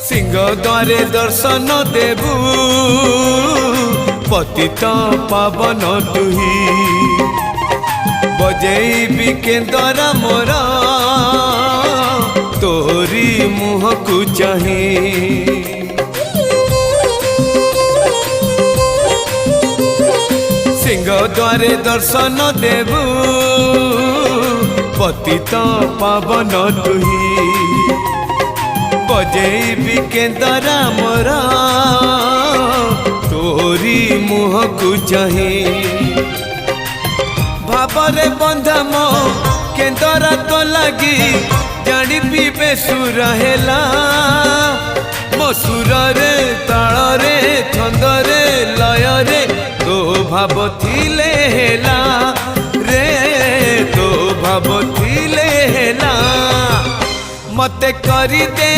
सिंह द्वारे दर्शन देबू पतित पावन तुही बजेबी केंदरा मोरा तोरी मुह को चाही सिंह द्वारे दर्शन देबू पतित पावन तुही बजेबी केंदरा मोरा तोरी मुह को चाही भावरे बंधा मो केंदरा तो लगी जानी पीबे सुर हेला मो सुर रे ताल रे छंद रे लय रे तो भाव थिले हेला रे तो भाव थिले हेला मते करी दे